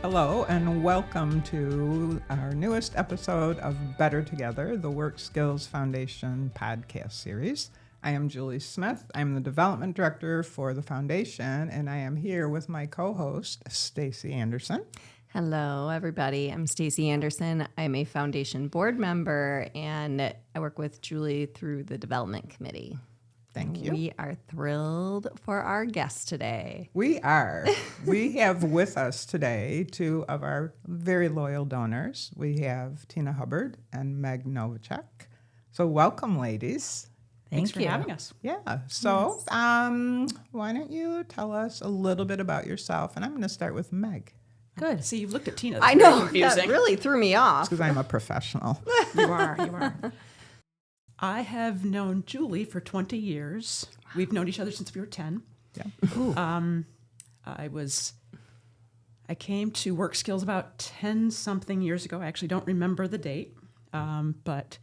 Hello and welcome to our newest episode of Better Together, the Work Skills Foundation podcast series. I am Julie Smith. I'm the development director for the foundation, and I am here with my co-host, Stacey Anderson. Hello, everybody. I'm Stacey Anderson. I'm a foundation board member, and I work with Julie through the development committee. Thank you. We are thrilled for our guest today. We are. We have with us today two of our very loyal donors. We have Tina Hubbard and Meg Novacek. So welcome, ladies. Thanks for having us. Yeah. So why don't you tell us a little bit about yourself? And I'm going to start with Meg. Good. See, you've looked at Tina. I know. That really threw me off. Because I'm a professional. You are. I have known Julie for 20 years. We've known each other since we were 10. Yeah. I came to Work Skills about 10-something years ago. I actually don't remember the date. But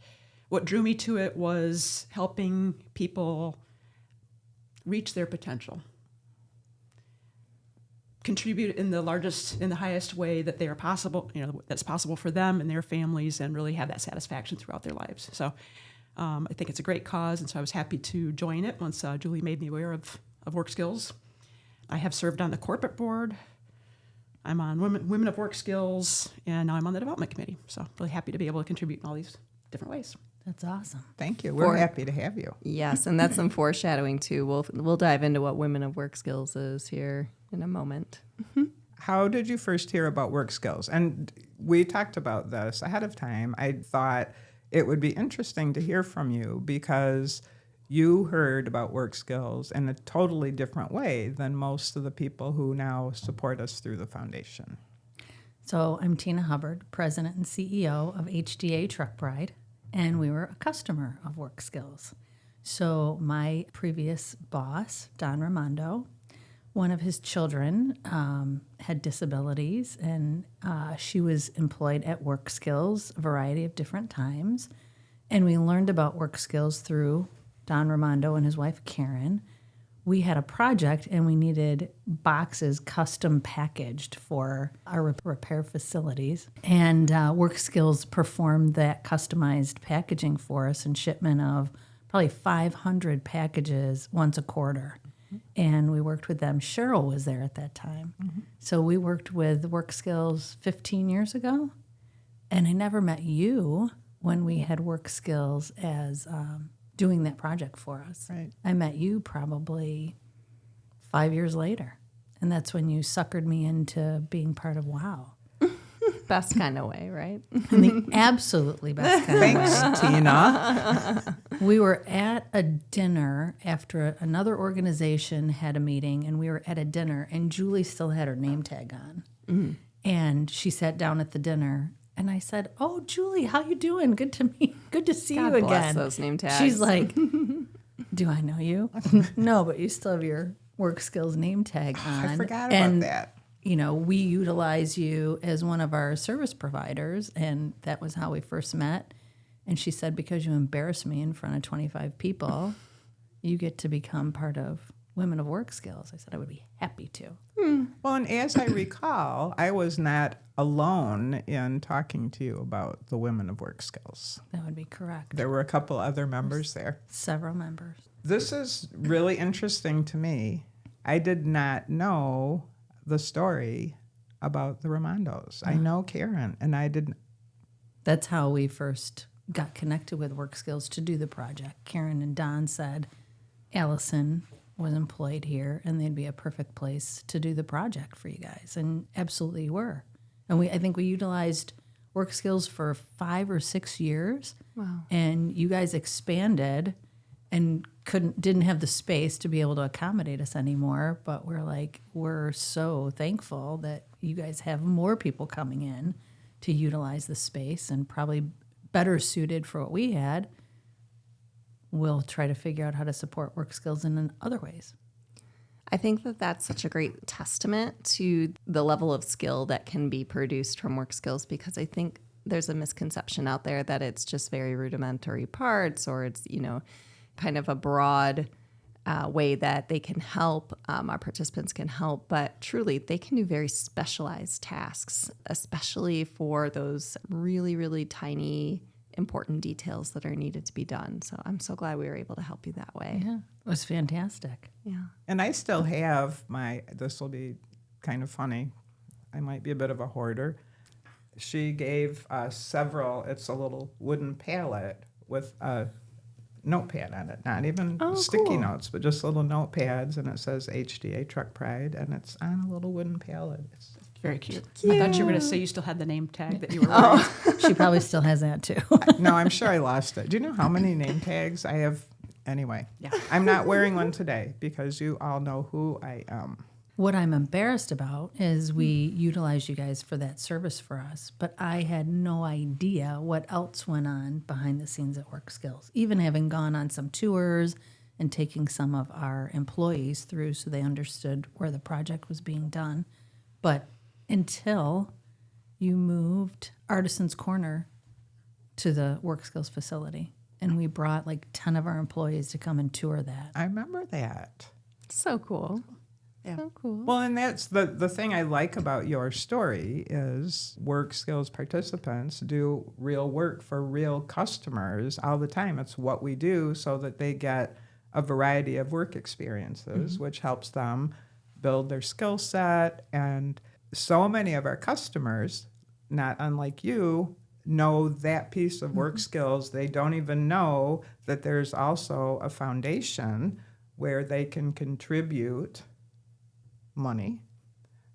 what drew me to it was helping people reach their potential. Contribute in the highest way that they are possible, that's possible for them and their families, and really have that satisfaction throughout their lives. So I think it's a great cause, and so I was happy to join it once Julie made me aware of Work Skills. I have served on the corporate board. I'm on Women of Work Skills, and now I'm on the development committee. So really happy to be able to contribute in all these different ways. That's awesome. Thank you. We're happy to have you. Yes, and that's some foreshadowing too. We'll dive into what Women of Work Skills is here in a moment. How did you first hear about Work Skills? And we talked about this ahead of time. I thought it would be interesting to hear from you because you heard about Work Skills in a totally different way than most of the people who now support us through the foundation. So I'm Tina Hubbard, president and CEO of HDA Truck Bride, and we were a customer of Work Skills. So my previous boss, Don Raimondo, one of his children had disabilities, and she was employed at Work Skills a variety of different times. And we learned about Work Skills through Don Raimondo and his wife, Karen. We had a project, and we needed boxes custom packaged for our repair facilities. And Work Skills performed that customized packaging for us and shipment of probably 500 packages once a quarter. And we worked with them. Cheryl was there at that time. Mm-hmm. So we worked with Work Skills 15 years ago. And I never met you when we had Work Skills as doing that project for us. Right. I met you probably 5 years later. And that's when you suckered me into being part of WOW. Best kind of way, right? In the absolutely best kind of way. Thanks, Tina. We were at a dinner after another organization had a meeting, and we were at a dinner, and Julie still had her name tag on. Mm-hmm. And she sat down at the dinner, and I said, "Oh, Julie, how you doing? Good to see God you again." bless those name tags. She's like, "Do I know you?" No, but you still have your Work Skills name tag on. I forgot about that. We utilize you as one of our service providers, and that was how we first met. And she said, because you embarrassed me in front of 25 people, you get to become part of Women of Work Skills. I said I would be happy to. Well, and as I recall, I was not alone in talking to you about the Women of Work Skills. That would be correct. There were a couple other members there. Several members. This is really interesting to me. I did not know the story about the Raimondos. I know Karen, and I didn't. That's how we first got connected with Work Skills to do the project. Karen and Don said Allison was employed here, and they'd be a perfect place to do the project for you guys, and absolutely were. And I think we utilized Work Skills for 5 or 6 years. Wow. And you guys expanded and didn't have the space to be able to accommodate us anymore. But we're so thankful that you guys have more people coming in to utilize the space, and probably better suited for what we had. We'll try to figure out how to support Work Skills in other ways. I think that that's such a great testament to the level of skill that can be produced from Work Skills, because I think there's a misconception out there that it's just very rudimentary parts, or it's, kind of a broad way that they can help, our participants can help, but truly they can do very specialized tasks, especially for those really, really tiny, important details that are needed to be done. So I'm so glad we were able to help you that way. Yeah, it was fantastic. Yeah. And I still have this will be kind of funny. I might be a bit of a hoarder. She gave us several, it's a little wooden pallet with a notepad on it, not even sticky cool. notes, but just little notepads, and it says HDA Truck Pride, and it's on a little wooden pallet. It's Very cute. I thought you were going to say you still had the name tag that you were wearing. She probably still has that too. no, I'm sure I lost it. Do you know how many name tags I have? Anyway, Yeah. I'm not wearing one today because you all know who I am. What I'm embarrassed about is we utilize you guys for that service for us, but I had no idea what else went on behind the scenes at Work Skills, even having gone on some tours and taking some of our employees through so they understood where the project was being done. But until you moved Artisan's Corner to the Work Skills facility, and we brought like 10 of our employees to come and tour that. I remember that. So cool. Yeah. So cool. Well, and that's the thing I like about your story is Work Skills participants do real work for real customers all the time. It's what we do so that they get a variety of work experiences, which helps them build their skill set. And so many of our customers, not unlike you, know that piece of work skills. They don't even know that there's also a foundation where they can contribute money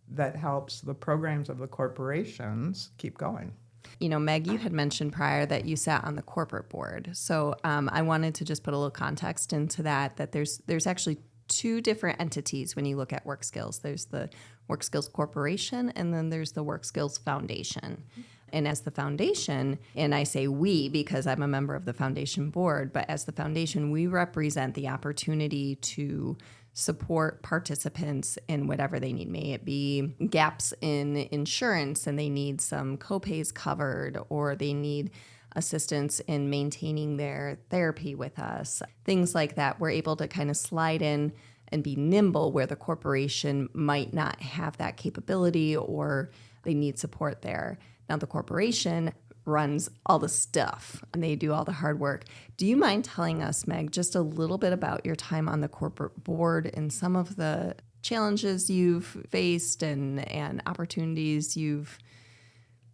that helps the programs of the corporations keep going. You know, Meg, you had mentioned prior that you sat on the corporate board. So I wanted to just put a little context into that there's actually two different entities when you look at Work Skills. There's the Work Skills Corporation, and then there's the Work Skills Foundation. And as the foundation, and I say we because I'm a member of the foundation board, but as the foundation, we represent the opportunity to support participants in whatever they need. May it be gaps in insurance and they need some copays covered, or they need assistance in maintaining their therapy with us, things like that. We're able to kind of slide in and be nimble where the corporation might not have that capability or they need support there. Now, the corporation runs all the stuff and they do all the hard work. Do you mind telling us, Meg, just a little bit about your time on the corporate board and some of the challenges you've faced and opportunities you've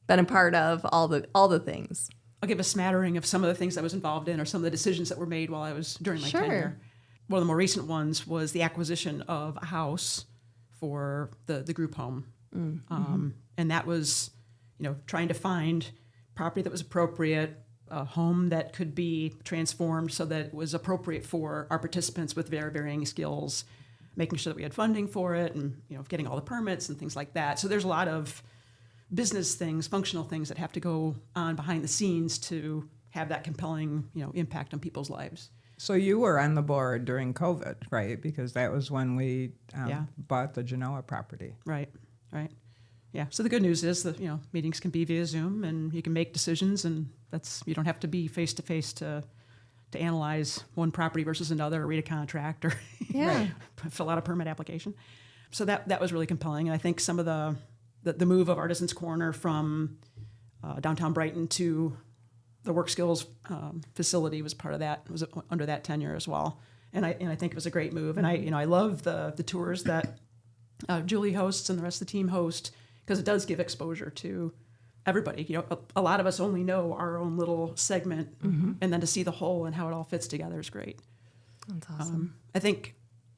been a part of, all the things? I'll give a smattering of some of the things I was involved in or some of the decisions that were made while I was during my Sure. tenure. One of the more recent ones was the acquisition of a house for the group home. And that was, trying to find property that was appropriate, a home that could be transformed so that it was appropriate for our participants with very varying skills, making sure that we had funding for it and, getting all the permits and things like that. So there's a lot of business things, functional things that have to go on behind the scenes to have that compelling, impact on people's lives. So you were on the board during COVID, right? Because that was when we Yeah. bought the Genoa property. Right. Yeah. So the good news is that, meetings can be via Zoom and you can make decisions, and you don't have to be face to face to analyze one property versus another, or read a contract, or Yeah. fill out a permit application. So that was really compelling. And I think some of the move of Artisan's Corner from downtown Brighton to the Work Skills facility was part of that. It was under that tenure as well. And I think it was a great move. And I love the tours that Julie hosts and the rest of the team host, because it does give exposure to everybody. A lot of us only know our own little segment, and then to see the whole and how it all fits together is great. That's awesome. I think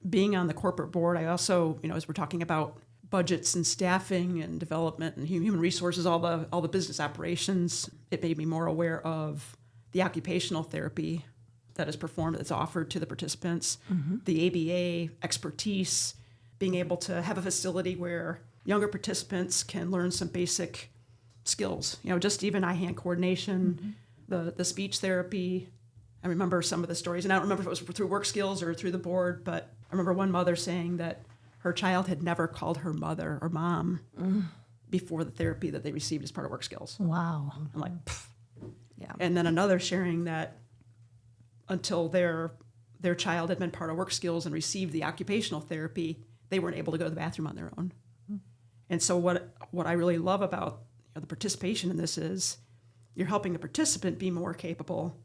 being on the corporate board, I also, as we're talking about budgets and staffing and development and human resources, all the business operations, it made me more aware of the occupational therapy that is performed, that's offered to the participants, the ABA expertise, being able to have a facility where younger participants can learn some basic skills, just even eye-hand coordination, the speech therapy. I remember some of the stories, and I don't remember if it was through Work Skills or through the board, but I remember one mother saying that her child had never called her mother or mom before the therapy that they received as part of Work Skills. Wow. I'm like, pfft. Yeah. And then another sharing that until their their child had been part of work skills and received the occupational therapy, they weren't able to go to the bathroom on their own. And so what I really love about the participation in this is you're helping the participant be more capable,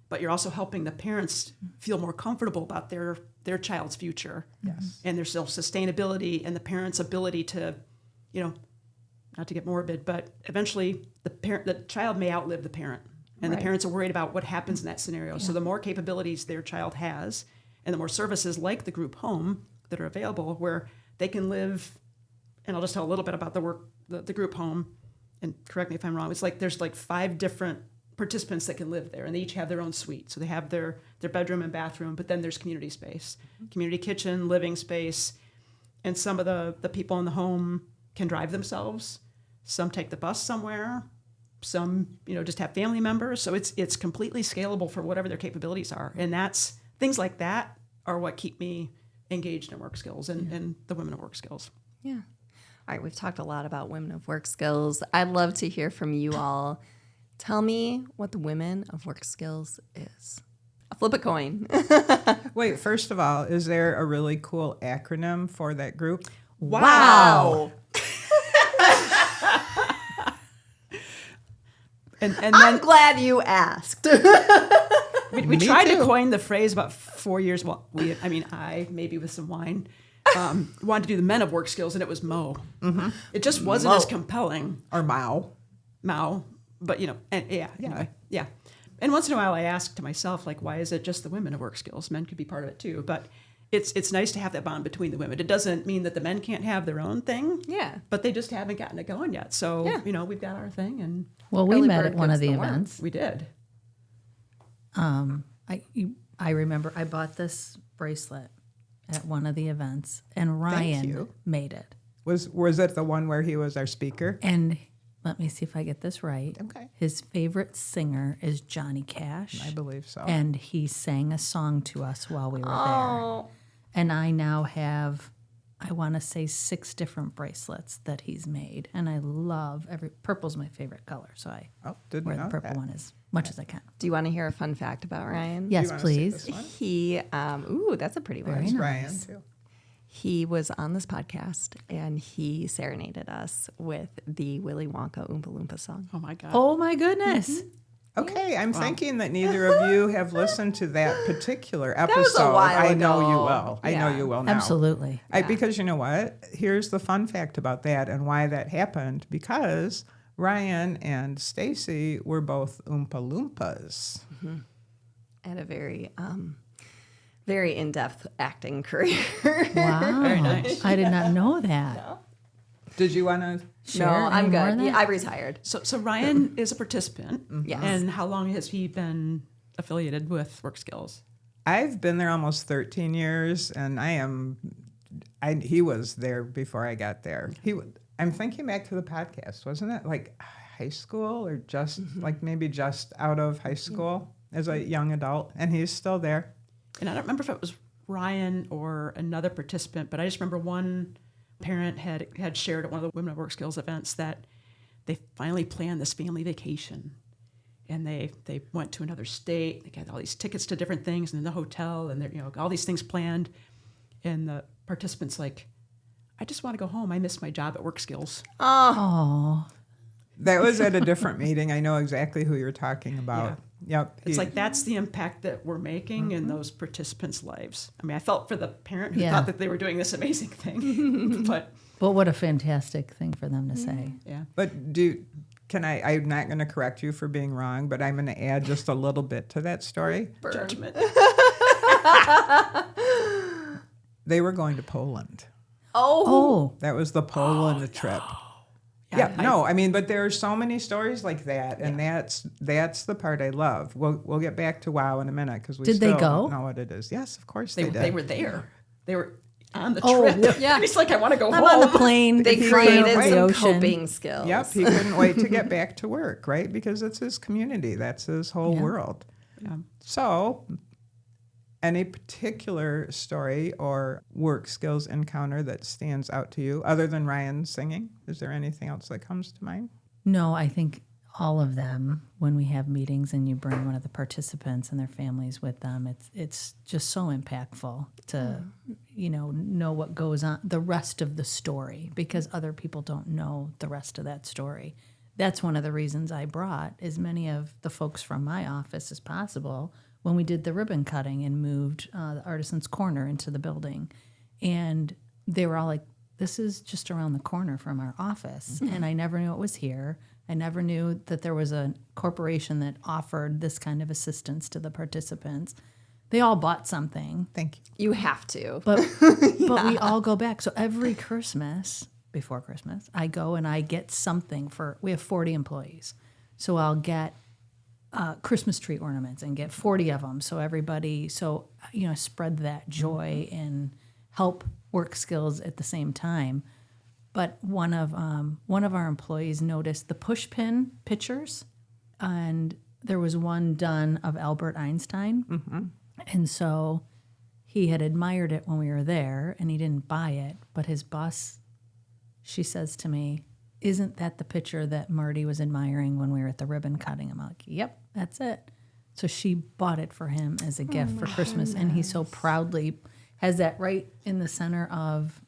but you're also helping the parents feel more comfortable about their child's future. Yes. And their self-sustainability and the parent's ability to, not to get morbid, but eventually the child may outlive the parent. And Right. the parents are worried about what happens in that scenario. Yeah. So the more capabilities their child has and the more services like the group home that are available where they can live, and I'll just tell a little bit about the group home, and correct me if I'm wrong, it's like there's 5 different participants that can live there, and they each have their own suite. So they have their bedroom and bathroom, but then there's community space, community kitchen, living space, and some of the people in the home can drive themselves. Some take the bus somewhere. Some, just have family members. So it's completely scalable for whatever their capabilities are. And that's things like that are what keep me engaged in work skills and the women of work skills. Yeah. All right, we've talked a lot about women of work skills. I'd love to hear from you all. Tell me what the women of work skills is. I'll flip a coin. Wait, first of all, is there a really cool acronym for that group? Wow. And I'm then glad you asked. we Me tried too. to coin the phrase about 4 years. Well, I maybe with some wine, wanted to do the men of work skills, and it was Mo. Mm-hmm. It just wasn't as compelling. Or Mao? Mao, but anyway, yeah. And once in a while, I ask to myself, why is it just the women of work skills? Men could be part of it too, but it's nice to have that bond between the women. It doesn't mean that the men can't have their own thing. Yeah. But they just haven't gotten it going yet. So we've got our thing, and Well, we Early met bird at one of gets the the worm. events. we did. I remember I bought this bracelet at one of the events, and Ryan you. made it. Was it the one where he was our speaker? And let me see if I get this right. Okay. His favorite singer is Johnny Cash. I believe so. And he sang a song to us while we were Oh. there. And I now have, I want to say 6 different bracelets that he's made. And I love purple's my favorite color. So I Didn't wear know the purple that. one as much as I can. Do you want to hear a fun fact about Ryan? Yes, wanna say please. this one? He, that's a pretty one. Very Ryan, nice. too. He was on this podcast and he serenaded us with the Willy Wonka Oompa Loompa song. Oh my God. Oh my goodness. Okay, I'm thinking that neither of you have listened to that particular episode. was a while I know ago. you will. I know Yeah. you will now. Absolutely. Because you know what? Here's the fun fact about that and why that happened. Because Ryan and Stacey were both Oompa Loompas. And a very, very in-depth acting career. Wow. Very nice. I did not know that. Did you want to? Share No, I'm any more good. of that? Yeah, I retired. So Ryan is a participant. Yes. And how long has he been affiliated with Work Skills? I've been there almost 13 years, and he was there before I got there. I'm thinking back to the podcast, wasn't it like high school or just maybe just out of high school as a young adult? And he's still there. And I don't remember if it was Ryan or another participant, but I just remember one parent had shared at one of the Women of Work Skills events that they finally planned this family vacation. And they went to another state. They got all these tickets to different things and in the hotel, and all these things planned. And the participants I just want to go home. I miss my job at Work Skills. Oh, That was at a different meeting. I know exactly who you're talking about. Yep. It's that's the impact that we're making in those participants' lives. I mean, I felt for the parent who Yeah. thought that they were doing this amazing thing, but what a fantastic thing for them to say. yeah. But I'm not going to correct you for being wrong, but I'm going to add just a little bit to that story. Judgment. They were going to Poland. Oh, That was the Poland trip. Yeah, But there are so many stories like that, and that's the part I love. We'll get back to WOW in a minute because we Did they still go? don't know what it is. Yes, of course they did. They were there. They were on the Oh, trip. yeah. And he's like, I want to go I'm home. on the plane. They flying created over the some ocean. coping skills. Yep, he couldn't wait to get back to work, right? Because it's his community. That's his whole Yeah. world. Yeah. So, any particular story or work skills encounter that stands out to you, other than Ryan singing? Is there anything else that comes to mind? No, I think all of them, when we have meetings and you bring one of the participants and their families with them, it's just so impactful to, know what goes on, the rest of the story, because other people don't know the rest of that story. That's one of the reasons I brought as many of the folks from my office as possible when we did the ribbon cutting and moved the Artisan's Corner into the building. And they were all like, this is just around the corner from our office. And I never knew it was here. I never knew that there was a corporation that offered this kind of assistance to the participants. They all bought something. Thank you. You have to. But we all go back. So every Christmas, before Christmas, I go and I get something we have 40 employees. So I'll get Christmas tree ornaments and get 40 of them. So everybody, spread that joy and help work skills at the same time. But one of our employees noticed the push pin pictures, and there was one done of Albert Einstein. Mm-hmm. And so he had admired it when we were there, and he didn't buy it. But his boss, she says to me, isn't that the picture that Marty was admiring when we were at the ribbon cutting? I'm like, yep, that's it. So she bought it for him as a gift for Christmas, and he so proudly has that right in the center of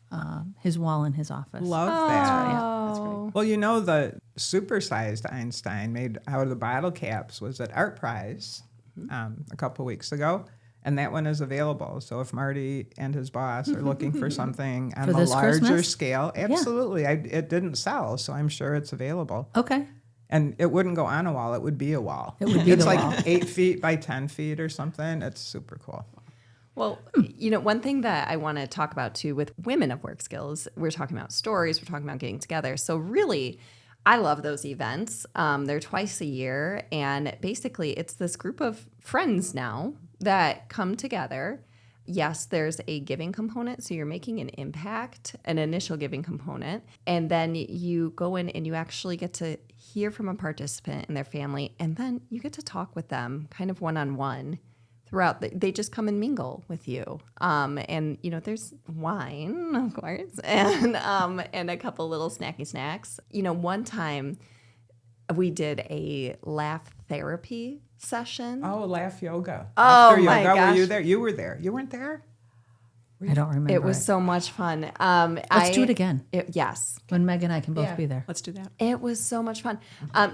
his wall in his office. Love that. Yeah, that's great. Well, the supersized Einstein made out of the bottle caps was at Art Prize a couple weeks ago, and that one is available. So if Marty and his boss are looking for something on For the this larger Christmas? scale, absolutely. It didn't sell, so I'm sure it's available. Okay. And it wouldn't go on a wall. It would be a wall. It would be it's the like wall. 8 feet by 10 feet or something. It's super cool. Well, one thing that I want to talk about too with women of work skills, we're talking about stories, we're talking about getting together. So really, I love those events. They're twice a year. And basically, it's this group of friends now that come together. Yes, there's a giving component. So you're making an impact, an initial giving component. And then you go in and you actually get to hear from a participant and their family. And then you get to talk with them kind of one-on-one. Throughout, they just come and mingle with you, and there's wine, of course, and a couple little snacky snacks. One time we did a laugh therapy session. Oh, laugh yoga. Oh, After my yoga, gosh. were you there? You were there. You weren't there? I don't remember. It was so much fun. Let's do it again. Yes. When Meg and I can both be there. Let's do that. It was so much fun.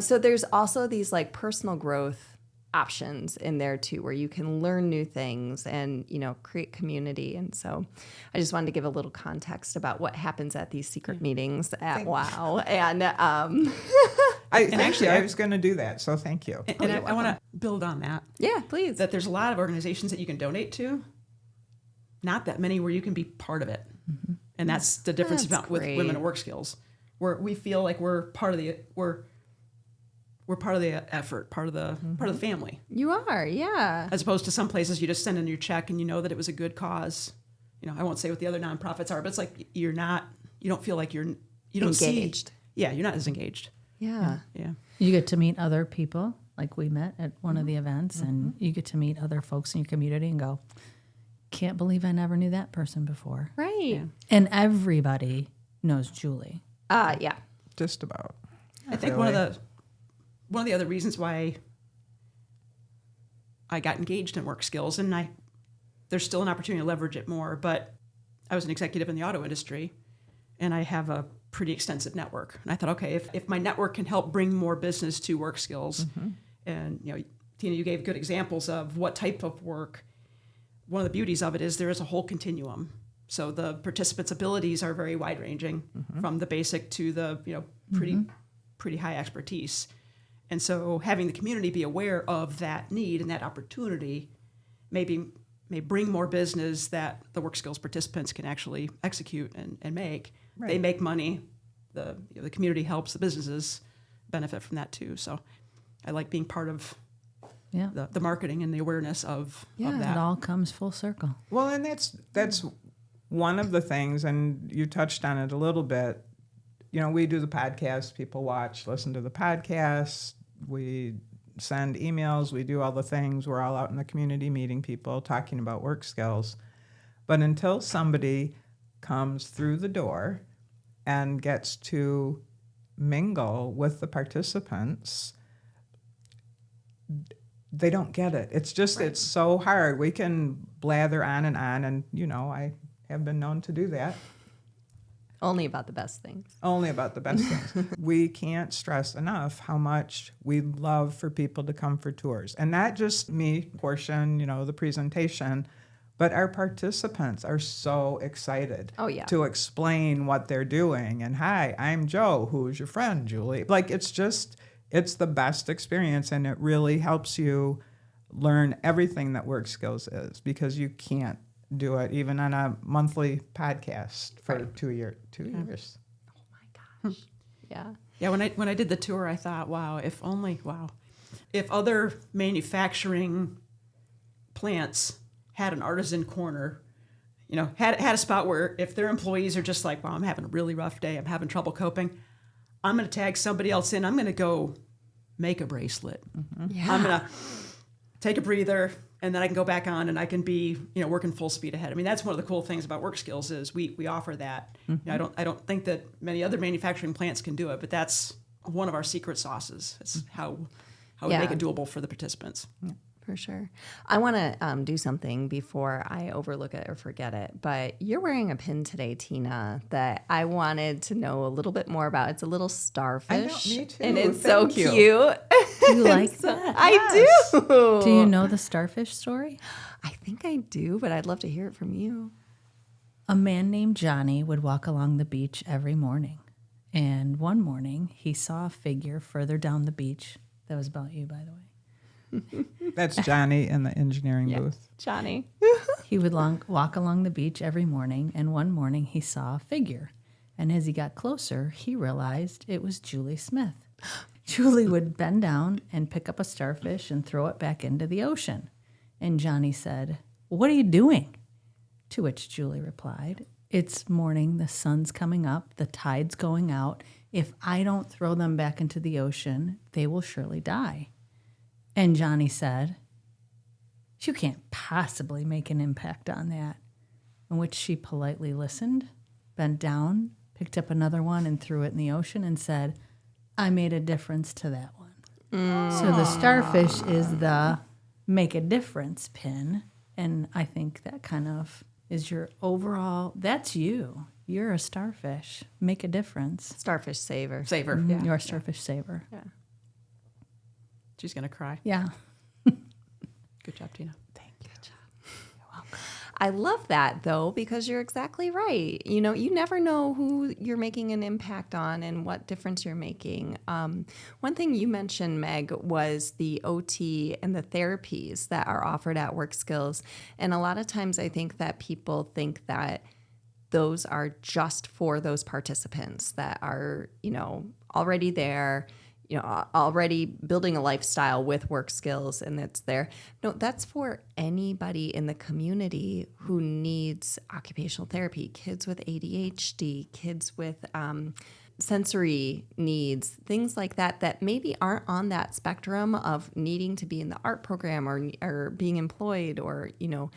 So there's also these like personal growth options in there too, where you can learn new things and create community. And so I just wanted to give a little context about what happens at these secret meetings at WOW. And I was going to do that, so thank you. And I want to build on that. yeah, please. That there's a lot of organizations that you can donate to, not that many where you can be part of it. Mm-hmm. And that's the difference That's with great. women at work skills, where we feel like we're part of the effort, part of the family. You are, yeah. As opposed to some places you just send in your check and you know that it was a good cause. I won't say what the other nonprofits are, but it's like you don't feel like you don't Engaged. you're not as engaged. Yeah. Yeah. You get to meet other people, like we met at one of the events, and you get to meet other folks in your community and go, can't believe I never knew that person before. Right. Yeah. And everybody knows Julie. Yeah. Just about. I think Really? one of the other reasons why I got engaged in work skills, and there's still an opportunity to leverage it more, but I was an executive in the auto industry, and I have a pretty extensive network. And I thought, okay, if my network can help bring more business to work skills, and Tina, you gave good examples of what type of work. One of the beauties of it is there is a whole continuum. So the participants' abilities are very wide-ranging, from the basic to the pretty high expertise. And so having the community be aware of that need and that opportunity may bring more business that the work skills participants can actually execute and make. Right. They make money. The community helps the businesses benefit from that too. So I like being part of the marketing and the awareness of that. It all comes full circle. Well, and that's one of the things, and you touched on it a little bit. We do the podcast, people watch, listen to the podcast, we send emails, we do all the things. We're all out in the community meeting people, talking about work skills. But until somebody comes through the door and gets to mingle with the participants, they don't get it. It's just, it's so hard. We can blather on, and, you know, I have been known to do that. Only about the best things. Only about the best things. We can't stress enough how much we love for people to come for tours. And not just me, portion, you know, the presentation, but our participants are so excited to explain what they're doing. And hi, I'm Joe. Who's your friend, Julie? Like, it's the best experience, and it really helps you learn everything that work skills is, because you can't do it even on a monthly podcast for 2 years. Oh my gosh. Yeah. Yeah, when I did the tour, I thought, if other manufacturing plants had an artisan corner, you know, had a spot where if their employees are just like, wow, I'm having a really rough day, I'm having trouble coping, I'm going to tag somebody else in, I'm going to go make a bracelet. Yeah. I'm going to take a breather, and then I can go back on and I can be, you know, working full speed ahead. I mean, that's one of the cool things about work skills is we offer that. You know, I don't think that many other manufacturing plants can do it, but that's one of our secret sauces. It's how we make it doable for the participants. For sure. I want to do something before I overlook it or forget it, but you're wearing a pin today, Tina, that I wanted to know a little bit more about. It's a little starfish. I know, me too. And it's Thank so you. cute. You like that? I do. Do you know the starfish story? I think I do, but I'd love to hear it from you. A man named Johnny would walk along the beach every morning. And one morning, he saw a figure further down the beach. That was about you, by the way. That's Johnny in the engineering booth. Johnny. He would walk along the beach every morning, and one morning he saw a figure. And as he got closer, he realized it was Julie Smith. Julie would bend down and pick up a starfish and throw it back into the ocean. And Johnny said, "What are you doing?" To which Julie replied, "It's morning, the sun's coming up, the tide's going out. If I don't throw them back into the ocean, they will surely die." And Johnny said, "You can't possibly make an impact on that." In which she politely listened, bent down, picked up another one and threw it in the ocean and said, "I made a difference to that one." So the starfish is the make a difference pin. And I think that kind of is your overall, that's you. You're a starfish. Make a difference. Starfish saver. Saver. Mhm. Yeah. You're a starfish saver. Yeah. She's going to cry. Yeah. Good job, Tina. I love that, though, because you're exactly right. You know, you never know who you're making an impact on and what difference you're making. One thing you mentioned, Meg, was the OT and the therapies that are offered at Work Skills. And a lot of times I think that people think that those are just for those participants that are, you know, already there, you know, already building a lifestyle with work skills, and it's there. No, that's for anybody in the community who needs occupational therapy, kids with ADHD, kids with sensory needs, things like that, that maybe aren't on that spectrum of needing to be in the art program or being employed or, you know,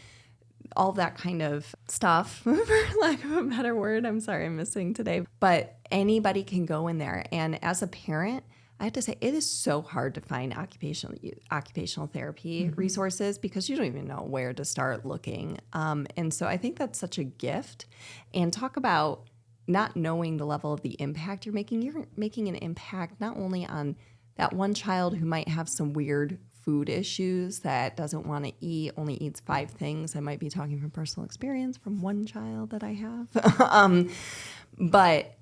all that kind of stuff, for lack of a better word. I'm sorry, I'm missing today. But anybody can go in there. And as a parent, I have to say, it is so hard to find occupational therapy resources because you don't even know where to start looking. And so I think that's such a gift. And talk about not knowing the level of the impact you're making. You're making an impact not only on that one child who might have some weird food issues that doesn't want to eat, only eats 5 things. I might be talking from personal experience from one child that I have. But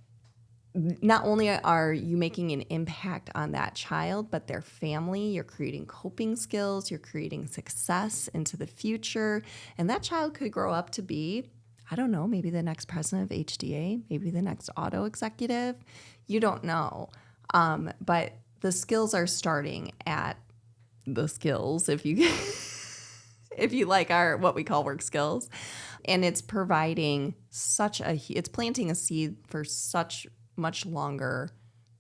not only are you making an impact on that child, but their family, you're creating coping skills, you're creating success into the future. And that child could grow up to be, I don't know, maybe the next president of HDA, maybe the next auto executive. You don't know. But the skills are starting at the skills, if you if you like our what we call work skills. And it's providing it's planting a seed for such much longer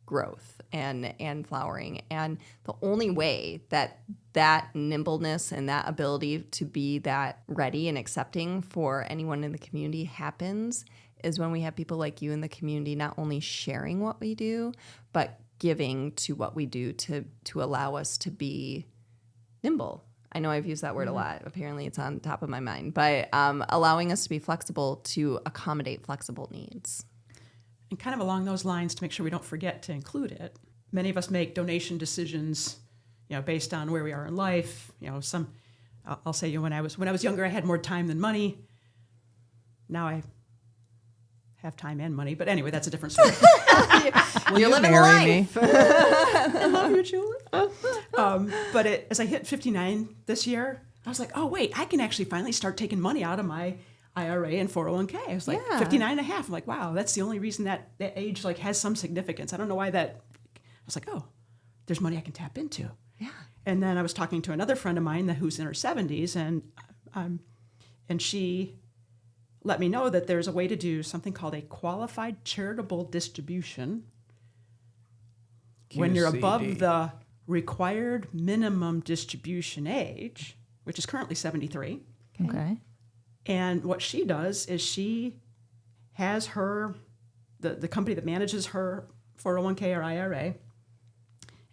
growth and flowering. And the only way that nimbleness and that ability to be that ready and accepting for anyone in the community happens is when we have people like you in the community not only sharing what we do, but giving to what we do to allow us to be nimble. I know I've used that word a lot. Apparently it's on top of my mind, but allowing us to be flexible to accommodate flexible needs. And kind of along those lines, to make sure we don't forget to include it, many of us make donation decisions, based on where we are in life. I'll say, when I was younger, I had more time than money. Now I have time and money, but anyway, that's a different story. Will you living marry life. me? I love you, Julie. But as I hit 59 this year, I was like, oh, wait, I can actually finally start taking money out of my IRA and 401k. I was like, Yeah. 59 and a half. I'm like, wow, that's the only reason that age has some significance. I don't know why that. I was like, oh, there's money I can tap into. Yeah. And then I was talking to another friend of mine who's in her 70s, and she let me know that there's a way to do something called a qualified charitable distribution when you're above QCD. the required minimum distribution age, which is currently 73. Okay. And what she does is she has the company that manages her 401k or IRA,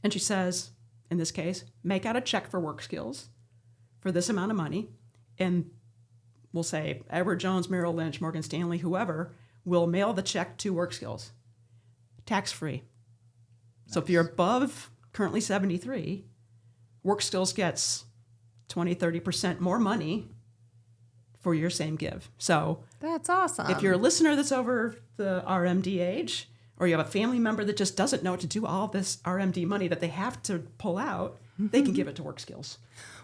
and she says, in this case, make out a check for work skills for this amount of money, and we'll say Edward Jones, Merrill Lynch, Morgan Stanley, whoever, will mail the check to work skills, tax-free. So if you're above currently 73, work skills gets 20, 30% more money for your same give. So That's awesome. if you're a listener that's over the RMD age, or you have a family member that just doesn't know what to do all this RMD money that they have to pull out, they can give it to work skills.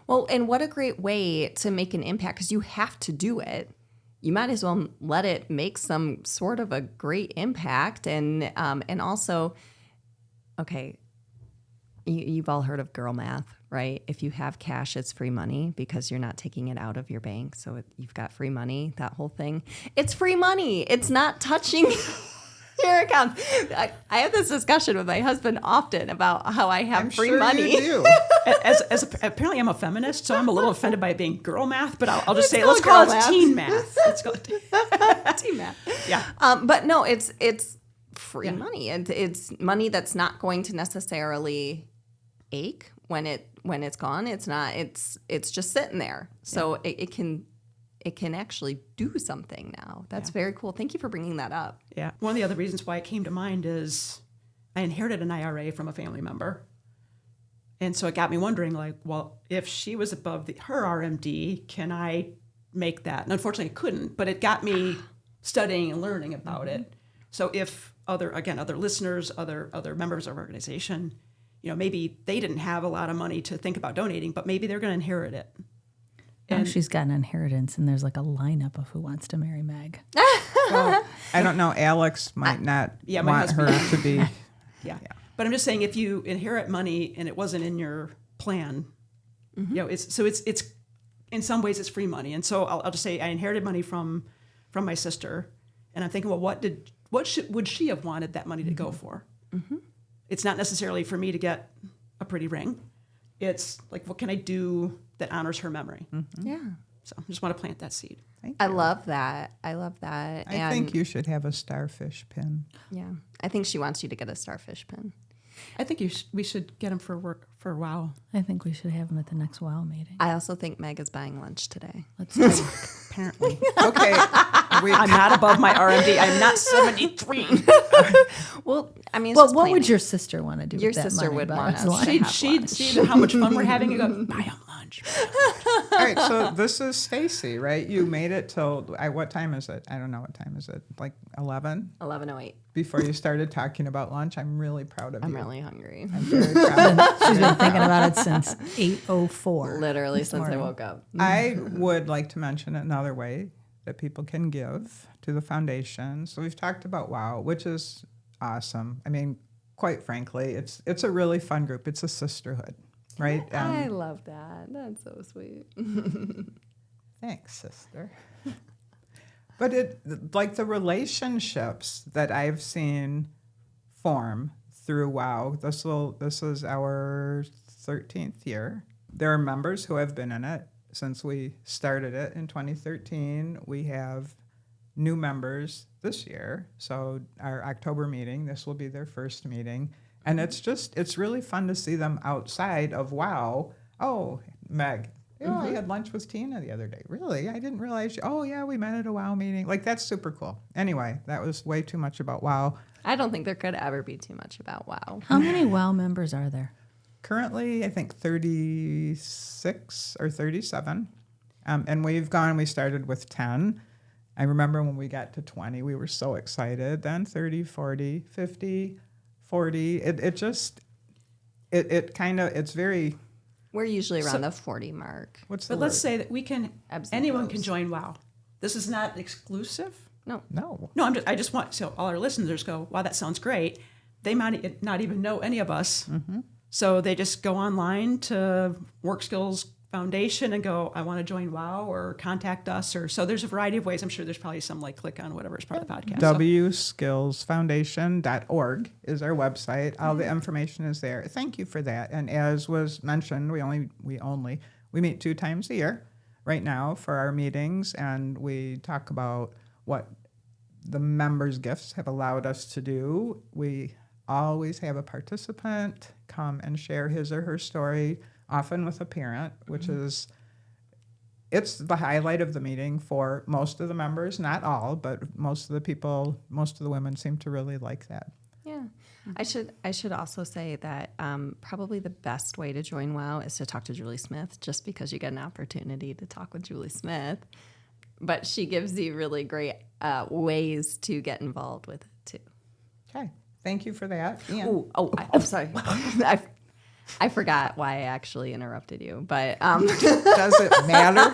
Well, and what a great way to make an impact, because you have to do it. You might as well let it make some sort of a great impact. And also, okay, you've all heard of girl math, right? If you have cash, it's free money because you're not taking it out of your bank. So you've got free money, that whole thing. It's free money. It's not touching your account. I have this discussion with my husband often about how I have I'm free sure money. you do. Apparently I'm a feminist, so I'm a little offended by it being girl math, but I'll just say, call let's it call girl it math. teen math. Let's call it Team math. Yeah. But no, it's free money. It's money that's not going to necessarily ache when it's gone. It's not. It's just sitting there. So it can actually do something now. That's very cool. Thank you for bringing that up. Yeah. One of the other reasons why it came to mind is I inherited an IRA from a family member. And so it got me wondering, well, if she was above her RMD, can I make that? And unfortunately, I couldn't, but it got me studying and learning about it. So if other listeners, other members of our organization, maybe they didn't have a lot of money to think about donating, but maybe they're going to inherit it. And she's got an inheritance, and there's like a lineup of who wants to marry Meg. Well, I don't know. Alex might not my want her husband. to be. Yeah. But I'm just saying, if you inherit money and it wasn't in your plan, it's in some ways it's free money. And so I'll just say I inherited money from my sister, and I'm thinking, well, would she have wanted that money to go for? Mm-hmm. It's not necessarily for me to get a pretty ring. It's like, what can I do that honors her memory? Mm-hmm. Yeah. So I just want to plant that seed. I love that. I think you should have a Starfish pin. Yeah. I think she wants you to get a Starfish pin. I think we should get them for work for a while. I think we should have them at the next WOW meeting. I also think Meg is buying lunch today. Let's talk. Apparently. Okay. I'm not above my RMD. I'm not 73. Well, I mean, it's Well, just what planning. would your sister want to do Your with that sister money? would But want it's us like- to have She'd lunch. see how much fun we're having and go, buy them lunch. All right. So this is Stacey, right? You made it till what time is it? I don't know what time is it. Like 11 11:08. before you started talking about lunch. I'm really proud of I'm you. really hungry. I'm very proud. She's been thinking about it since 8:04. Literally since morning. I woke up. I would like to mention another way that people can give to the foundation. So we've talked about WOW, which is awesome. I mean, quite frankly, it's a really fun group. It's a sisterhood, right? I love that. That's so sweet. Thanks, sister. But like the relationships that I've seen form through WOW, this is our 13th year. There are members who have been in it since we started it in 2013. We have new members this year. So our October meeting, this will be their first meeting. And it's really fun to see them outside of WOW Oh, Meg. Yeah, I had lunch with Tina the other day. Really? I didn't realize. Oh, yeah, we met at a WOW meeting. Like, that's super cool. Anyway, that was way too much about WOW. I don't think there could ever be too much about WOW. How many WOW members are there? Currently, I think 36 or 37. And we started with 10. I remember when we got to 20, we were so excited. Then 30, 40, 50, 40. It's very, We're usually around the 40 mark. what's the But let's word? say that we can, Ebbs and anyone flows. can join WOW. This is not exclusive. No. No. No, I just want, so all our listeners go, wow, that sounds great. They might not even know any of us. Mm-hmm. So they just go online to Work Skills Foundation and go, I want to join WOW, or contact us. Or so there's a variety of ways. I'm sure there's probably some like click on whatever is part of the podcast. So- wskillsfoundation.org is our website. All the information is there. Thank you for that. And as was mentioned, we meet 2 times a year right now for our meetings, and we talk about what the members' gifts have allowed us to do. We always have a participant come and share his or her story, often with a parent, which is, it's the highlight of the meeting for most of the members, not all, but most of the women seem to really like that. Yeah. I should also say that probably the best way to join WOW is to talk to Julie Smith, just because you get an opportunity to talk with Julie Smith. But she gives you really great ways to get involved with it too. Okay, thank you for that. And I'm sorry. I forgot why I actually interrupted you, but does it matter?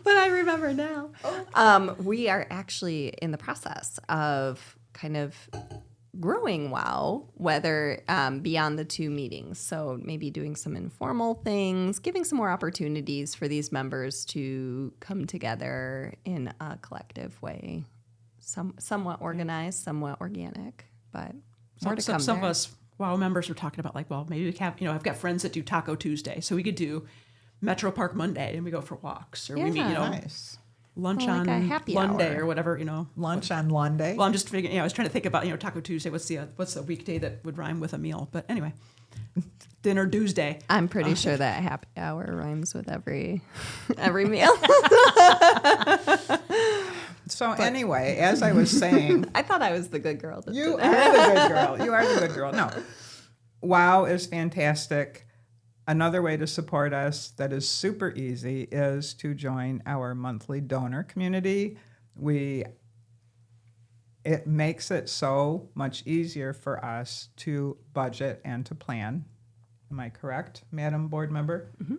but I remember now. We are actually in the process of kind of growing WOW, whether beyond the 2 meetings. So maybe doing some informal things, giving some more opportunities for these members to come together in a collective way, somewhat organized, somewhat organic, but more to come Some of there. us WOW members were talking about like, well, maybe we have, I've got friends that do Taco Tuesday, so we could do Metro Park Monday and we go for walks, or we meet, Yeah. Nice. lunch Or like a on happy Monday hour. or whatever, Lunch on Monday. Well, I'm just figuring, I was trying to think about, Taco Tuesday. What's the weekday that would rhyme with a meal? But anyway, Dinner Tuesday. I'm pretty sure that happy hour rhymes with every meal. So anyway, as I was saying, I thought I was the good girl. That you did are it. the good girl. You are the good girl. No. WOW is fantastic. Another way to support us that is super easy is to join our monthly donor community. It makes it so much easier for us to budget and to plan. Am I correct, Madam Board Member? Mm-hmm.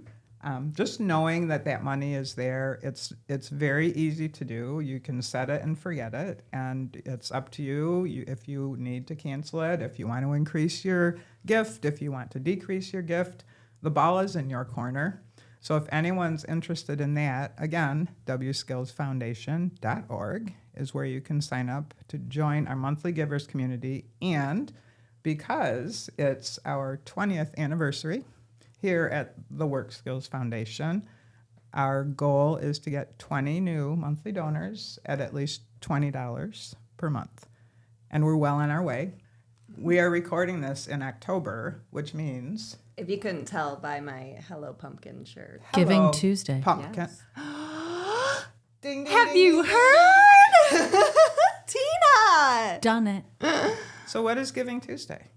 Just knowing that money is there, it's very easy to do. You can set it and forget it, and it's up to you if you need to cancel it, if you want to increase your gift, if you want to decrease your gift. The ball is in your corner. So if anyone's interested in that, again, wskillsfoundation.org is where you can sign up to join our monthly givers community. And because it's our 20th anniversary here at the Work Skills Foundation, our goal is to get 20 new monthly donors at least $20 per month. And we're well on our way. We are recording this in October, which means If you couldn't tell by my Hello Pumpkin shirt. Giving Hello, Tuesday. Pumpkin. Yes. Ding, ding, Have ding, you ding, heard? Tina! Done it. ding. So what is Giving Tuesday?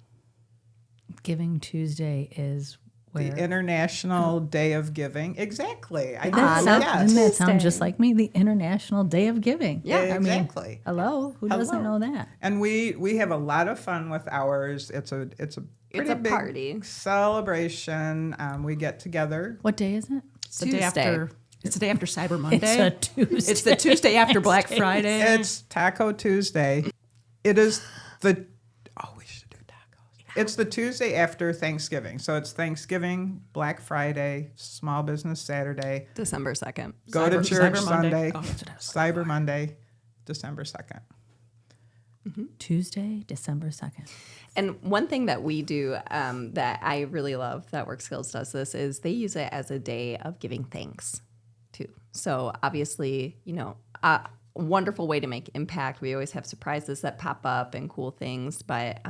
Giving Tuesday is where. The International Day of Giving. Exactly. I Doesn't know. that doesn't that sound Tuesday. just like me? The International Day of Giving. Yeah, I mean, exactly. hello. Who doesn't know that? And we have a lot of fun with ours. It's a pretty a big party. celebration. We get together. What day is it? It's the day Tuesday. after. It's the day after Cyber Monday. It's a Tuesday. It's the Tuesday after Black Friday. It's Taco Tuesday. It is we should do tacos. It's the Tuesday after Thanksgiving. So it's Thanksgiving, Black Friday, Small Business Saturday. December 2nd. Go to church Cyber Monday. Sunday, Oh, that's what I was Cyber Monday, December 2nd. Tuesday, December 2nd. And one thing that we do that I really love that Work Skills does this is they use it as a day of giving thanks too. So obviously, a wonderful way to make impact. We always have surprises that pop up and cool things, but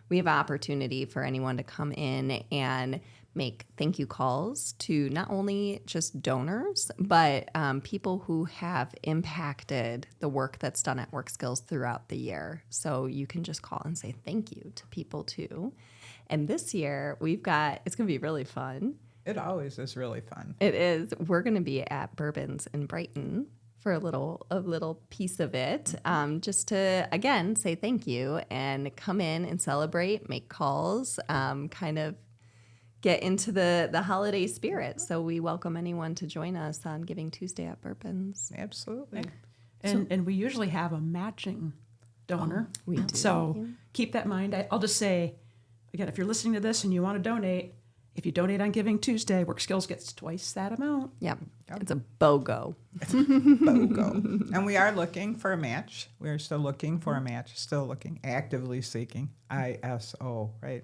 we have an opportunity for anyone to come in and make thank you calls to not only just donors, but people who have impacted the work that's done at Work Skills throughout the year. So you can just call and say thank you to people too. And this year it's going to be really fun. It always is really fun. It is. We're going to be at Bourbons in Brighton for a little piece of it, just to, again, say thank you and come in and celebrate, make calls, kind of get into the holiday spirit. So we welcome anyone to join us on Giving Tuesday at Bourbons. Absolutely. And we usually have a matching donor. We do. So keep that in mind. I'll just say, again, if you're listening to this and you want to donate, if you donate on Giving Tuesday, Work Skills gets twice that amount. Yep. It's a BOGO. BOGO. And we are looking for a match. We're still looking for a match, actively seeking, ISO, right?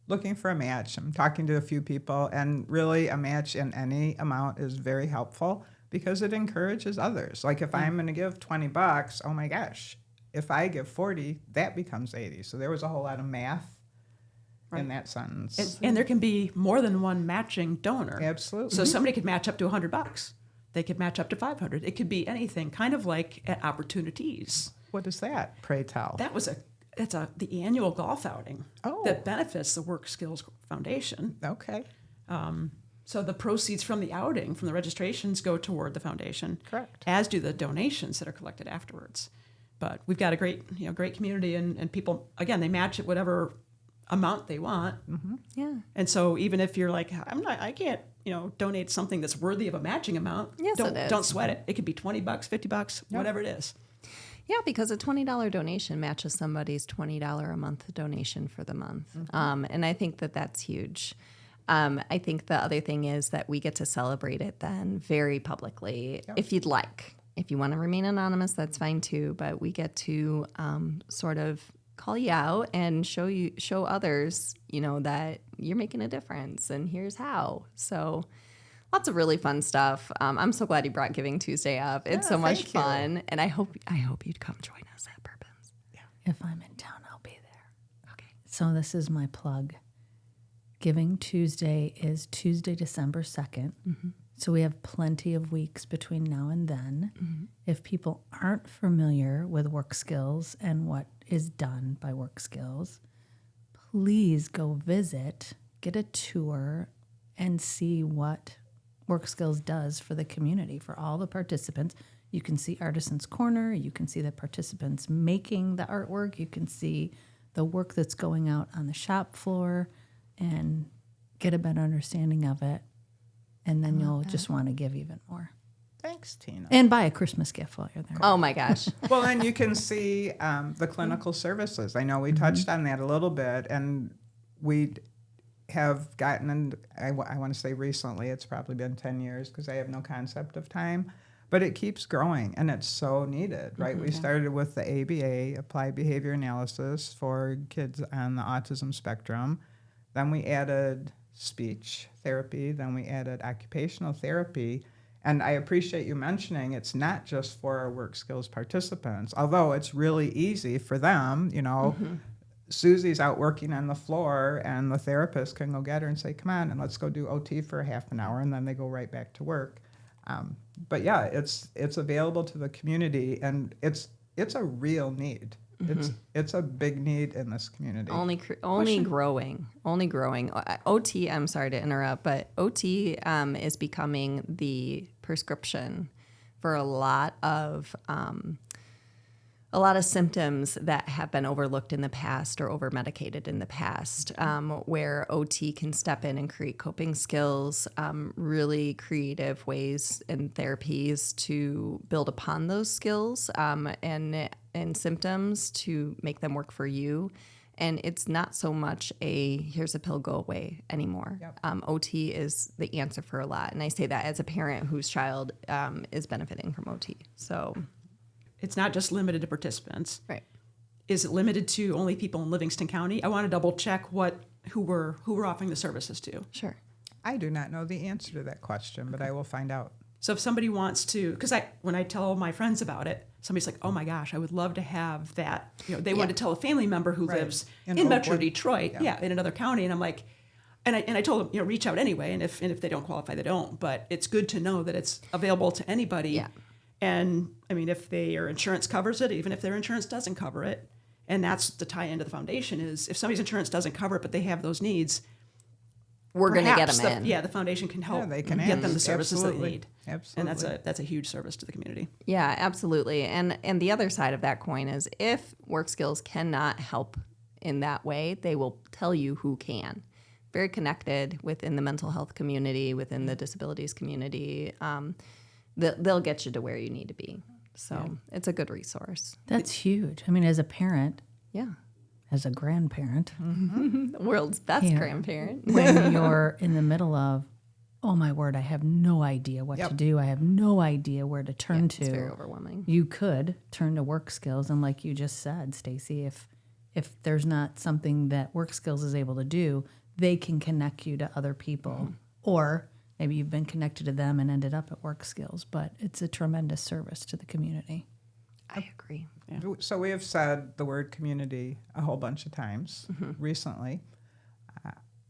Looking for a match. I'm talking to a few people, and really a match in any amount is very helpful because it encourages others. Like if I'm going to give $20, oh my gosh, if I give 40, that becomes 80. So there was a whole lot of math in that sentence. And there can be more than one matching donor. Absolutely. So somebody could match up to $100. They could match up to $500. It could be anything, kind of like at Opportunities. What is that, pray tell? That's the annual golf outing that benefits the Work Skills Foundation. Okay. So the proceeds from the outing, from the registrations, go toward the foundation. Correct. As do the donations that are collected afterwards. But we've got a great community, and people, again, they match at whatever amount they want. Mm-hmm. Yeah. And so even if you're like, I can't, donate something that's worthy of a matching amount. Yes, it is. Don't sweat it. It could be $20, $50, whatever it is. Yeah, because a $20 donation matches somebody's $20 a month donation for the month. Mm-hmm. And I think that that's huge. I think the other thing is that we get to celebrate it then very publicly, if you'd like. If you want to remain anonymous, that's fine too. But we get to sort of call you out and show others, that you're making a difference and here's how. So lots of really fun stuff. I'm so glad you brought Giving Tuesday up. It's so much fun. And I hope you'd come join us at Bourbons. Yeah. If I'm in town, I'll be there. Okay. So this is my plug. Giving Tuesday is Tuesday, December 2nd. Mm-hmm. So we have plenty of weeks between now and then. Mm-hmm. If people aren't familiar with Work Skills and what is done by Work Skills, please go visit, get a tour, and see what Work Skills does for the community, for all the participants. You can see Artisan's Corner. You can see the participants making the artwork. You can see the work that's going out on the shop floor and get a better understanding of it. And then you'll just want to give even more. Thanks, Tina. And buy a Christmas gift while you're there. Oh my gosh. Well, and you can see the clinical services. I know we touched on that a little bit, and we have gotten, and I want to say recently, it's probably been 10 years because I have no concept of time, but it keeps growing, and it's so needed, right? We started with the ABA, Applied Behavior Analysis, for kids on the autism spectrum. Then we added speech therapy. Then we added occupational therapy. And I appreciate you mentioning it's not just for our Work Skills participants, although it's really easy for them. Susie's out working on the floor, and the therapist can go get her and say, come on, and let's go do OT for a half an hour, and then they go right back to work. But yeah, it's available to the community, and it's a real need. It's a big need in this community. Only growing. OT, I'm sorry to interrupt, but OT is becoming the prescription for a lot of symptoms that have been overlooked in the past or over-medicated in the past, where OT can step in and create coping skills, really creative ways and therapies to build upon those skills and symptoms to make them work for you. And it's not so much here's a pill, go away anymore. Yep. OT is the answer for a lot. And I say that as a parent whose child is benefiting from OT. So it's not just limited to participants. Right. Is it limited to only people in Livingston County? I want to double check who we're offering the services to. Sure. I do not know the answer to that question, but I will find out. So if somebody wants to, because when I tell my friends about it, somebody's like, oh my gosh, I would love to have that. They want to tell a family member who lives in Metro Oakwood. Detroit, in another county. And I'm like, and I told them, reach out anyway. And if they don't qualify, they don't. But it's good to know that it's available to anybody. Yeah. And I mean, if their insurance covers it, even if their insurance doesn't cover it, and that's the tie into the foundation is if somebody's insurance doesn't cover it, but they have those needs, We're going to get perhaps them in. the foundation can help they can get them the ask. services Absolutely. they need. Absolutely. And that's a huge service to the community. Yeah, absolutely. And the other side of that coin is if Work Skills cannot help in that way, they will tell you who can. Very connected within the mental health community, within the disabilities community. They'll get you to where you need to be. So it's a good resource. That's huge. I mean, as a parent, Yeah. as a grandparent, The world's best Yeah. grandparent. when you're in the middle of, oh my word, I have no idea what to do. I have no idea where to turn It's very to. overwhelming. You could turn to Work Skills, and like you just said, Stacey, if there's not something that Work Skills is able to do, they can connect you to other people, or maybe you've been connected to them and ended up at Work Skills. But it's a tremendous service to the community. I agree. So we have said the word community a whole bunch of times recently.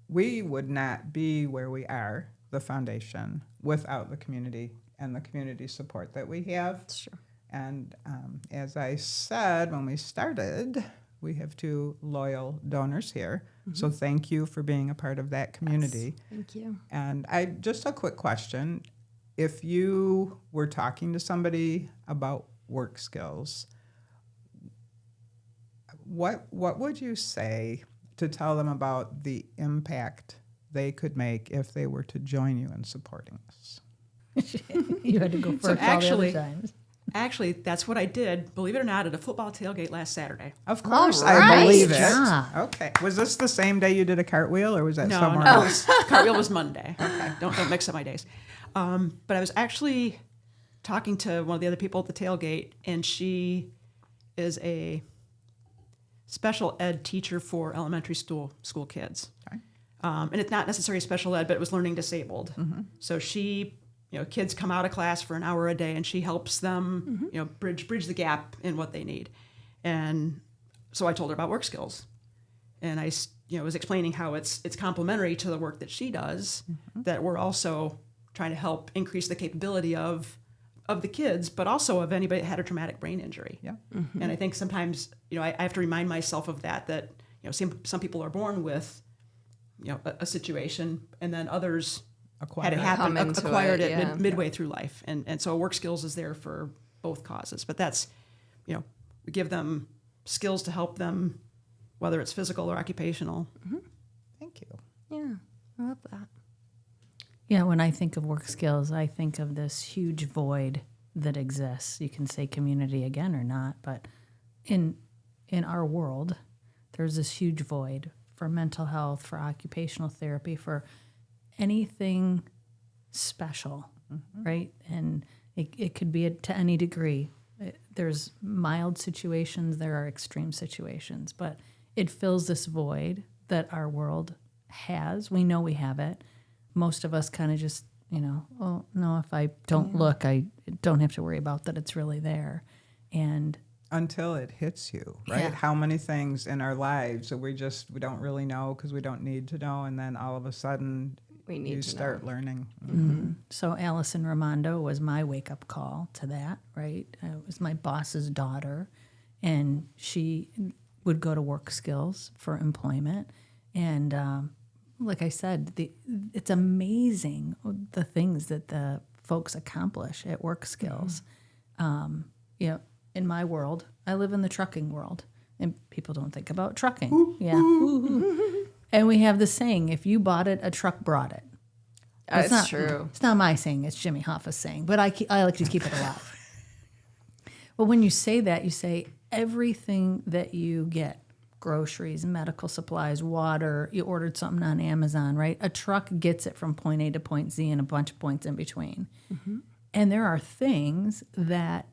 We would not be where we are, the foundation, without the community and the community support that we have. That's true. And as I said when we started, we have 2 loyal donors here. So thank you for being a part of that community. Thank you. And just a quick question. If you were talking to somebody about Work Skills, what would you say to tell them about the impact they could make if they were to join you in supporting this? You had to go first So all the actually- other times. Actually, that's what I did, believe it or not, at a football tailgate last Saturday. Of course, All I right. believe it. Yeah. Okay. Was this the same day you did a cartwheel, or was that No, somewhere no, else? cartwheel was Monday. Okay, don't mix up my days. But I was actually talking to one of the other people at the tailgate, and she is a special ed teacher for elementary school kids. Okay. And it's not necessarily special ed, but it was learning disabled. So she, kids come out of class for an hour a day, and she helps them, bridge the gap in what they need. And so I told her about Work Skills, and I, was explaining how it's complementary to the work that she does. That we're also trying to help increase the capability of the kids, but also of anybody that had a traumatic brain injury. Yeah. And I think sometimes, I have to remind myself of that some people are born with, a situation, and then others had it happen, Come into acquired it, it, yeah. midway through life. And so Work Skills is there for both causes. But that's, we give them skills to help them, whether it's physical or occupational. Thank you. Yeah, I love that. Yeah, when I think of Work Skills, I think of this huge void that exists. You can say community again or not, but in our world, there's this huge void for mental health, for occupational therapy, for anything special, right? And it could be to any degree. There's mild situations, there are extreme situations, but it fills this void that our world has. We know we have it. Most of us kind of just, oh, no, if I don't look, I don't have to worry about that it's really there. And Until it hits you, right? Yeah. How many things in our lives that we don't really know because we don't need to know, and then all of a sudden We need you to start learning. so Allison Raimondo was my wake-up call to that, right? It was my boss's daughter, and she would go to Work Skills for employment. And like I said, it's amazing the things that the folks accomplish at Work Skills. In my world, I live in the trucking world, and people don't think about trucking. And we have the saying, if you bought it, a truck brought it. It's not true. It's not my saying, it's Jimmy Hoffa's saying, but I like to keep it alive. But when you say that, you say everything that you get, groceries, medical supplies, water, you ordered something on Amazon, right? A truck gets it from point A to point Z and a bunch of points in between. And there are things that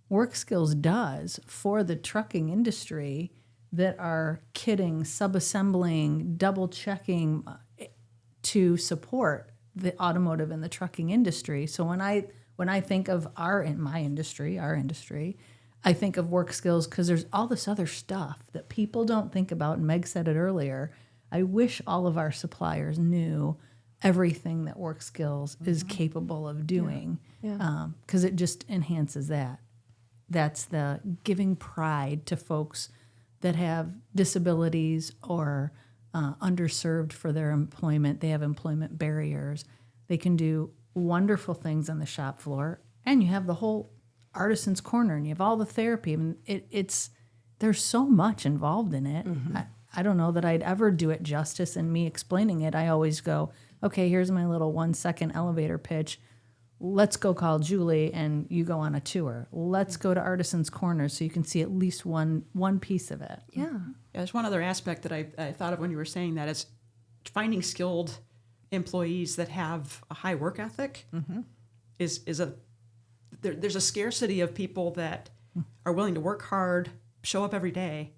Work Skills does for the trucking industry that are kitting, subassembling, double checking to support the automotive and the trucking industry. So when I when I think of our industry, I think of work skills because there's all this other stuff that people don't think about. And Meg said it earlier. I wish all of our suppliers knew everything that work skills is capable of doing, because it just enhances that. That's the giving pride to folks that have disabilities or underserved for their employment. They have employment barriers. They can do wonderful things on the shop floor, and you have the whole Artisan's Corner, and you have all the therapy. I mean, it's there's so much involved in it. I don't know that I'd ever do it justice in me explaining it. I always go, okay, here's my little 1-second elevator pitch. Let's go call Julie and you go on a tour. Let's go to Artisan's Corner so you can see at least one piece of it. Yeah. There's one other aspect that I thought of when you were saying that is finding skilled employees that have a high work ethic there's a scarcity of people that are willing to work hard, show up every day,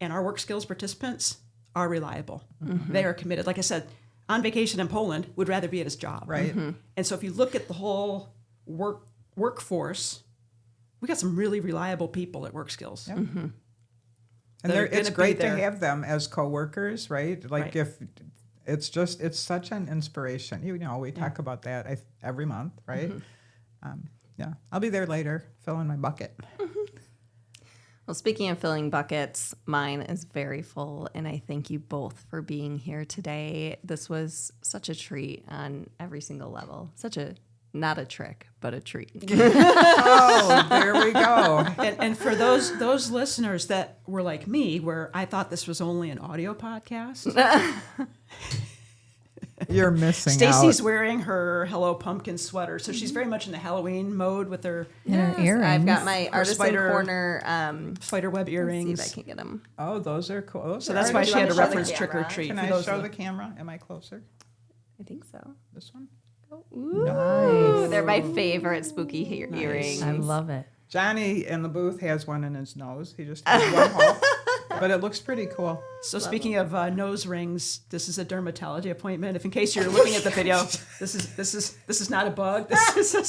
and our work skills participants are reliable. They are committed. Like I said, on vacation in Poland would rather be at his job. Right. And so if you look at the whole workforce, we got some really reliable people at work skills. Yep. And it's great to have them as coworkers, right? Like if it's such an inspiration. You know, we talk about that every month, right? I'll be there later, filling my bucket. Well, speaking of filling buckets, mine is very full, and I thank you both for being here today. This was such a treat on every single level. Not a trick, but a treat. Oh, there we go. And for those listeners that were like me, where I thought this was only an audio podcast, You're missing Stacey's out. wearing her Hello Pumpkin sweater, so she's very much in the Halloween mode with her Earrings. I've got my Artisan spider- Corner. spider web Let's see earrings. if I can get them. Oh, those are cool. Those So are that's why already- she had to show the reference trick or camera? treat. Can for I those show of the camera? Am I closer? I think so. This one? Ooh, Nice. they're my favorite spooky earrings. I love it. Johnny in the booth has one in his nose. He just has one hole, but it looks pretty cool. So speaking of nose rings, this is a dermatology appointment. If in case you're looking at the video, this is not a bug. This is a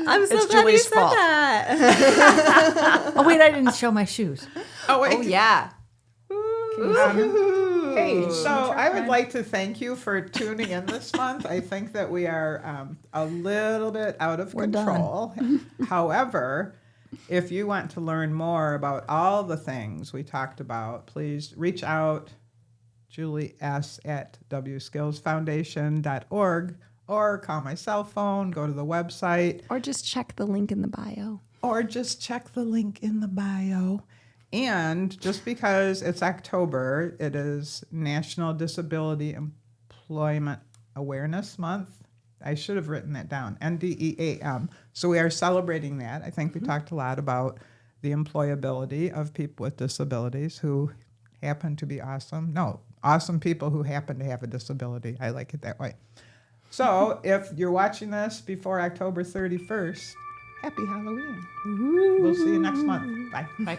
I'm so It's glad you Julie's said fault. that. Oh, wait, I didn't show my shoes. Oh, wait. Oh yeah. Hey, so I would like to thank you for tuning in this month. I think that we are a little bit out of control. However, if you want to learn more about all the things we talked about, please reach out, Julie S. at wskillsfoundation.org, or call my cell phone, go to the website, Or just check the link in the bio. or just check the link in the bio. And just because it's October, it is National Disability Employment Awareness Month. I should have written that down, NDEAM. So we are celebrating that. I think we talked a lot about the employability of people with disabilities who happen to be awesome. No, awesome people who happen to have a disability. I like it that way. So if you're watching this before October 31st, happy Halloween. We'll see you next month. Bye. Bye.